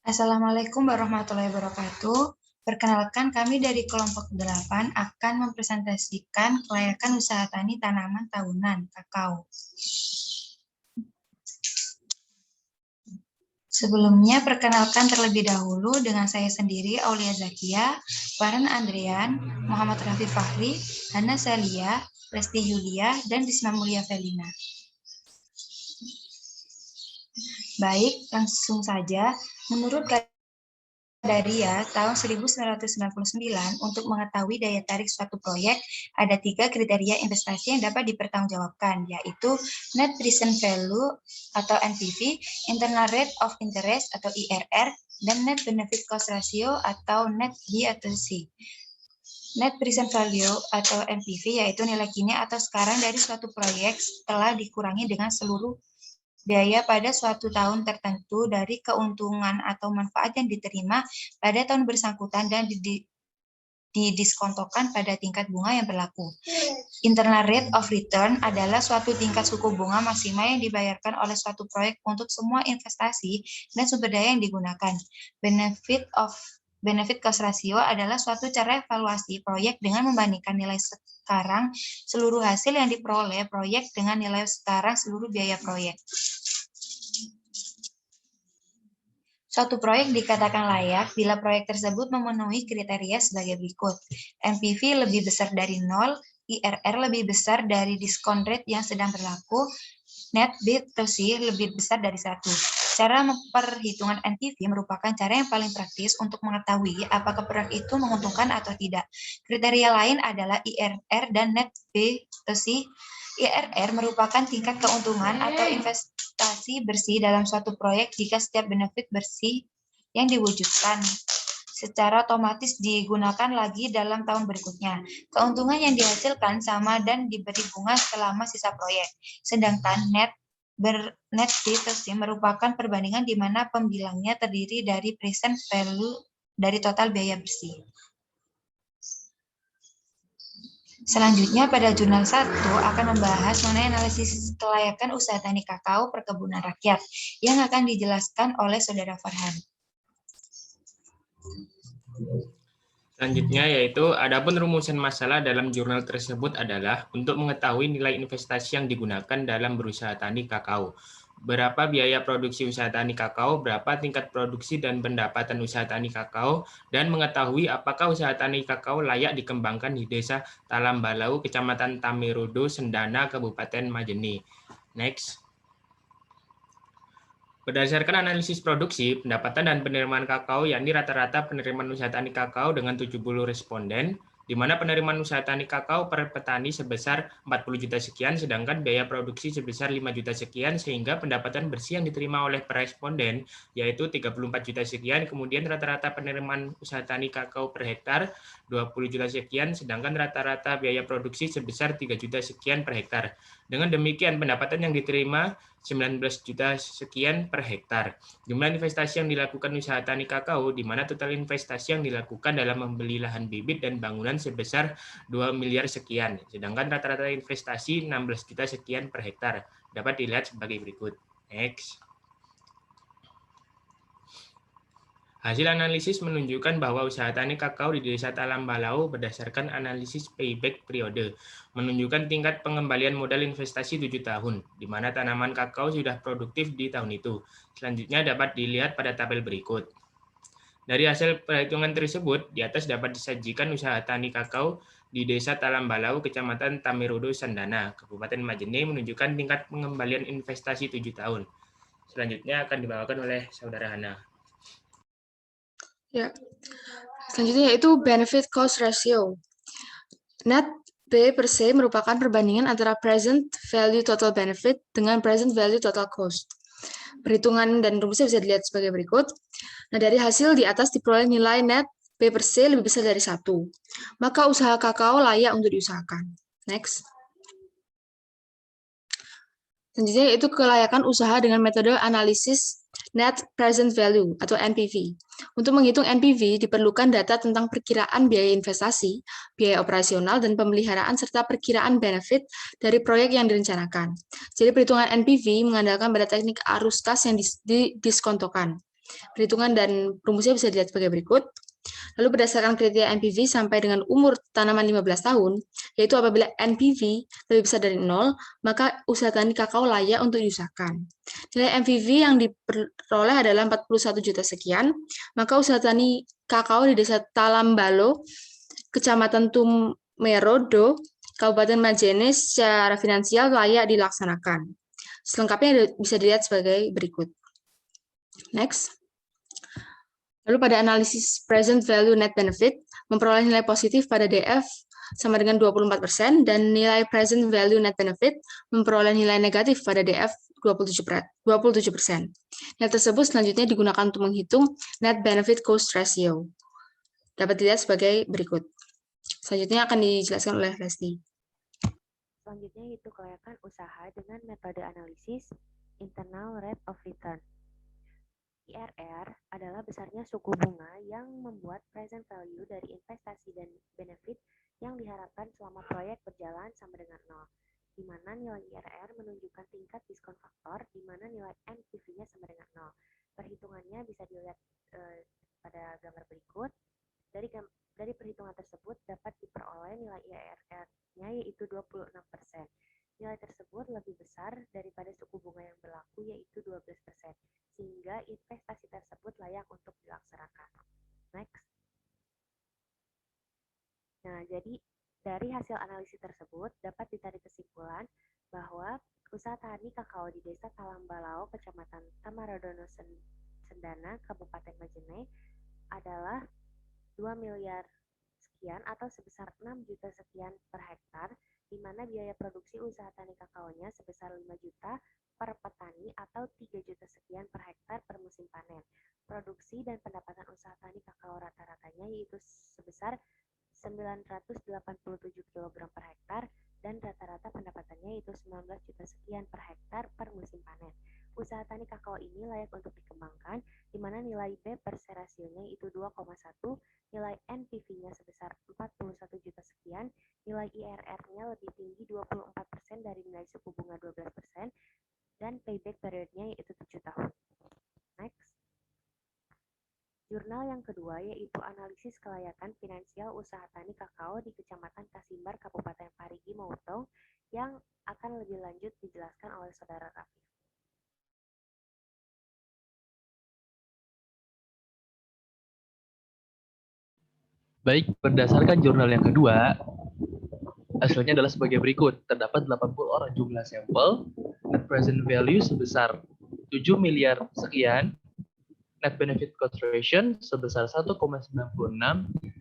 Assalamualaikum warahmatullahi wabarakatuh. Perkenalkan, kami dari kelompok 8 akan mempresentasikan kelayakan usaha tani tanaman tahunan kakao. Sebelumnya, perkenalkan terlebih dahulu dengan saya sendiri, Aulia Zakia, Farhan Andrian, Muhammad Rafi Fahri, Hana Salia, Lesti Yulia, dan Risma Mulia Felina. Baik, langsung saja. Menurut Kadaria tahun 1999, untuk mengetahui daya tarik suatu proyek, ada 3 kriteria investasi yang dapat dipertanggungjawabkan, yaitu Net Present Value atau NPV, Internal Rate of Interest atau IRR, dan Net Benefit Cost Ratio atau Net B atau C. Net Present Value atau NPV yaitu nilai kini atau sekarang dari suatu proyek setelah dikurangi dengan seluruh biaya pada suatu tahun tertentu dari keuntungan atau manfaat yang diterima pada tahun bersangkutan dan didiskontokan pada tingkat bunga yang berlaku. Internal Rate of Return adalah suatu tingkat suku bunga maksimal yang dibayarkan oleh suatu proyek untuk semua investasi dan sumber daya yang digunakan. Benefit Cost Ratio adalah suatu cara evaluasi proyek dengan membandingkan nilai sekarang seluruh hasil yang diperoleh proyek dengan nilai sekarang seluruh biaya proyek. Suatu proyek dikatakan layak bila proyek tersebut memenuhi kriteria sebagai berikut. NPV lebih besar dari 0, IRR lebih besar dari diskon rate yang sedang berlaku, Net B atau C lebih besar dari 1. Cara perhitungan NPV merupakan cara yang paling praktis untuk mengetahui apakah proyek itu menguntungkan atau tidak. Kriteria lain adalah IRR dan Net B atau C. IRR merupakan tingkat keuntungan atau investasi bersih dalam suatu proyek jika setiap benefit bersih yang diwujudkan secara otomatis digunakan lagi dalam tahun berikutnya. Keuntungan yang dihasilkan sama dan diberi bunga selama sisa proyek. Sedangkan net B merupakan perbandingan di mana pembilangnya terdiri dari present value dari total biaya bersih. Selanjutnya, pada jurnal 1 akan membahas mengenai analisis kelayakan usaha tani kakao perkebunan rakyat yang akan dijelaskan oleh Saudara Farhan. Selanjutnya yaitu, adapun rumusan masalah dalam jurnal tersebut adalah untuk mengetahui nilai investasi yang digunakan dalam berusaha tani kakao. Berapa biaya produksi usaha tani kakao, berapa tingkat produksi dan pendapatan usaha tani kakao, dan mengetahui apakah usaha tani kakao layak dikembangkan di Desa Talambalau, Kecamatan Tamerodo, Sendana, Kabupaten Majene. Next. Berdasarkan analisis produksi, pendapatan dan penerimaan kakao, yakni rata-rata penerimaan usaha tani kakao dengan 70 responden, di mana penerimaan usaha tani kakao per petani sebesar 40 juta sekian, sedangkan biaya produksi sebesar 5 juta sekian, sehingga pendapatan bersih yang diterima oleh per responden, yaitu 34 juta sekian, kemudian rata-rata penerimaan usaha tani kakao per hektar 20 juta sekian, sedangkan rata-rata biaya produksi sebesar 3 juta sekian per hektar. Dengan demikian, pendapatan yang diterima 19 juta sekian per hektar. Jumlah investasi yang dilakukan usaha tani kakao, di mana total investasi yang dilakukan dalam membeli lahan bibit dan bangunan sebesar 2 miliar sekian, sedangkan rata-rata investasi 16 juta sekian per hektar. Dapat dilihat sebagai berikut. Next. Hasil analisis menunjukkan bahwa usaha tani kakao di Desa Talambalau berdasarkan analisis payback periode menunjukkan tingkat pengembalian modal investasi 7 tahun, di mana tanaman kakao sudah produktif di tahun itu. Selanjutnya dapat dilihat pada tabel berikut. Dari hasil perhitungan tersebut, di atas dapat disajikan usaha tani kakao di Desa Talambalau, Kecamatan Tamerodo, Sendana, Kabupaten Majene menunjukkan tingkat pengembalian investasi 7 tahun. Selanjutnya akan dibawakan oleh Saudara Hana. Ya, selanjutnya yaitu benefit cost ratio. Net B per se merupakan perbandingan antara present value total benefit dengan present value total cost. Perhitungan dan rumusnya bisa dilihat sebagai berikut. Nah, dari hasil di atas diperoleh nilai net B per se lebih besar dari 1. Maka usaha kakao layak untuk diusahakan. Next. Selanjutnya yaitu kelayakan usaha dengan metode analisis Net Present Value atau NPV. Untuk menghitung NPV diperlukan data tentang perkiraan biaya investasi, biaya operasional, dan pemeliharaan serta perkiraan benefit dari proyek yang direncanakan. Jadi perhitungan NPV mengandalkan pada teknik arus kas yang didiskontokan. Perhitungan dan rumusnya bisa dilihat sebagai berikut. Lalu berdasarkan kriteria NPV sampai dengan umur tanaman 15 tahun, yaitu apabila NPV lebih besar dari 0, maka usaha tani kakao layak untuk diusahakan. Nilai NPV yang diperoleh adalah 41 juta sekian, maka usaha tani kakao di Desa Talambalo, Kecamatan Tumerodo, Kabupaten Majene secara finansial layak dilaksanakan. Selengkapnya bisa dilihat sebagai berikut. Next. Lalu pada analisis present value net benefit, memperoleh nilai positif pada DF sama dengan 24%, dan nilai present value net benefit memperoleh nilai negatif pada DF 27%. Nilai tersebut selanjutnya digunakan untuk menghitung net benefit cost ratio. Dapat dilihat sebagai berikut. Selanjutnya akan dijelaskan oleh Lesti. Selanjutnya yaitu kelayakan usaha dengan metode analisis internal rate of return. IRR adalah besarnya suku bunga yang membuat present value dari investasi dan benefit yang diharapkan selama proyek berjalan sama dengan 0, di mana nilai IRR menunjukkan tingkat diskon faktor, di mana nilai NPV-nya sama dengan 0. Perhitungannya bisa dilihat pada gambar berikut. Dari perhitungan tersebut dapat diperoleh nilai IRR-nya yaitu 26%. Nilai tersebut lebih besar daripada suku bunga yang berlaku yaitu 12%, sehingga investasi tersebut layak untuk dilaksanakan. Next. Nah, jadi dari hasil analisis tersebut dapat ditarik kesimpulan bahwa usaha tani kakao di Desa Talambalao, Kecamatan Tamarodono Sendana, Kabupaten Majene adalah 2 miliar sekian atau sebesar 6 juta sekian per hektar, di mana biaya produksi usaha tani kakaonya sebesar 5 juta per petani atau 3 juta sekian per hektar per musim panen. Produksi dan pendapatan usaha tani kakao rata-ratanya yaitu sebesar 987 kg per hektar dan rata-rata pendapatannya yaitu 19 juta sekian per hektar per musim panen. Usaha tani kakao ini layak untuk dikembangkan, di mana nilai B per se rasionya itu 2,1, nilai NPV-nya sebesar 41 juta sekian, nilai IRR-nya lebih tinggi 24% dari nilai suku bunga 12%, dan payback periodnya yaitu 7 tahun. Next. Jurnal yang kedua yaitu analisis kelayakan finansial usaha tani kakao di Kecamatan Kasimbar, Kabupaten Parigi Motong, yang akan lebih lanjut dijelaskan oleh Saudara Raffi. Baik, berdasarkan jurnal yang kedua, hasilnya adalah sebagai berikut. Terdapat 80 orang jumlah sampel, net present value sebesar 7 miliar sekian, net benefit cost ratio sebesar 1,96,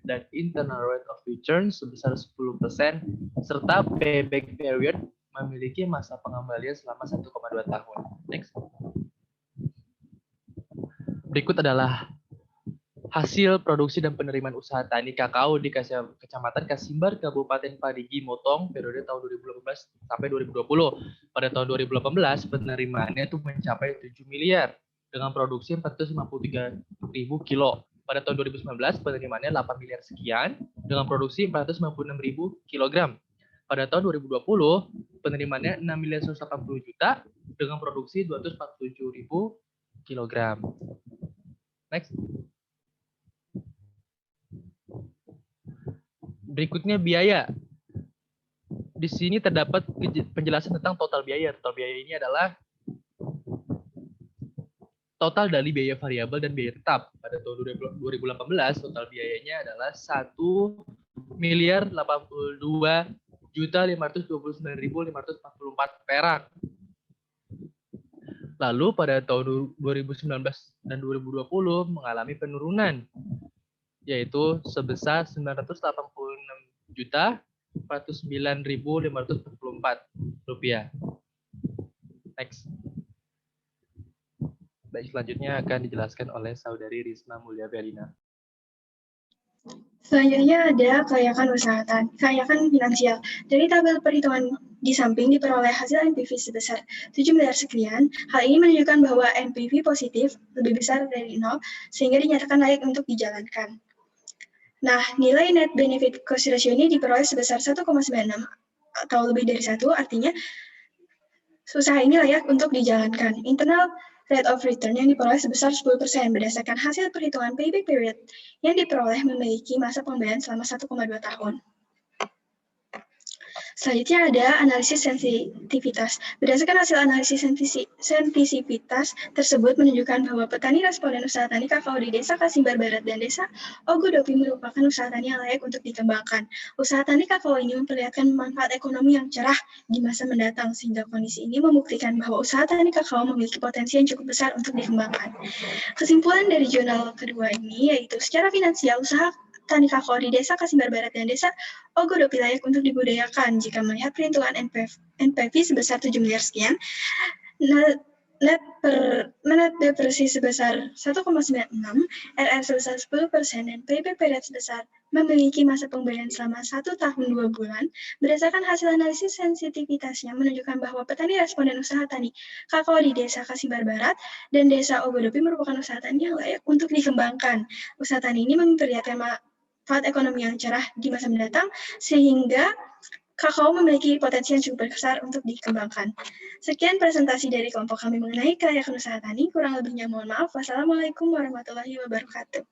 dan internal rate of return sebesar 10%, serta payback period memiliki masa pengembalian selama 1,2 tahun. Next. Berikut adalah hasil produksi dan penerimaan usaha tani kakao di Kecamatan Kasimbar, Kabupaten Parigi Motong, periode tahun 2018 sampai 2020. Pada tahun 2018, penerimaannya itu mencapai 7 miliar dengan produksi 453.000 kilo. Pada tahun 2019, penerimaannya 8 miliar sekian dengan produksi 496.000 kilogram. Pada tahun 2020, penerimaannya 6 miliar 180 juta dengan produksi 247.000 kilogram. Next. Berikutnya biaya. Di sini terdapat penjelasan tentang total biaya. Total biaya ini adalah total dari biaya variabel dan biaya tetap. Pada tahun 2018, total biayanya adalah 1.082.529.544 perak. Lalu pada tahun 2019 dan 2020 mengalami penurunan, yaitu sebesar 986.409.544 rupiah. Next. Baik, selanjutnya akan dijelaskan oleh Saudari Risma Mulia Belina. Selanjutnya ada kelayakan usaha tani, kelayakan finansial. Dari tabel perhitungan di samping diperoleh hasil NPV sebesar 7 miliar sekian. Hal ini menunjukkan bahwa NPV positif lebih besar dari 0, sehingga dinyatakan layak untuk dijalankan. Nah, nilai net benefit cost ratio ini diperoleh sebesar 1,96 atau lebih dari 1, artinya usaha ini layak untuk dijalankan. Internal rate of return yang diperoleh sebesar 10% berdasarkan hasil perhitungan payback period yang diperoleh memiliki masa pembelian selama 1,2 tahun. Selanjutnya ada analisis sensitivitas. Berdasarkan hasil analisis sensitivitas tersebut menunjukkan bahwa petani responden usaha tani kakao di Desa Kasimbar Barat dan Desa Ogodopi merupakan usaha tani yang layak untuk dikembangkan. Usaha tani kakao ini memperlihatkan manfaat ekonomi yang cerah di masa mendatang, sehingga kondisi ini membuktikan bahwa usaha tani kakao memiliki potensi yang cukup besar untuk dikembangkan. Kesimpulan dari jurnal kedua ini yaitu secara finansial usaha tani kakao di Desa Kasimbar Barat dan Desa Ogodopi layak untuk dibudayakan jika melihat perhitungan NPV sebesar 7 miliar sekian, net depresi sebesar 1,96, RR sebesar 10%, dan payback period sebesar memiliki masa pembelian selama 1 tahun 2 bulan. Berdasarkan hasil analisis sensitivitasnya menunjukkan bahwa petani responden usaha tani kakao di Desa Kasimbar Barat dan Desa Ogodopi merupakan usaha tani yang layak untuk dikembangkan. Usaha tani ini memperlihatkan manfaat ekonomi yang cerah di masa mendatang, sehingga kakao memiliki potensi yang cukup besar untuk dikembangkan. Sekian presentasi dari kelompok kami mengenai kelayakan usaha tani. Kurang lebihnya mohon maaf. Wassalamualaikum warahmatullahi wabarakatuh.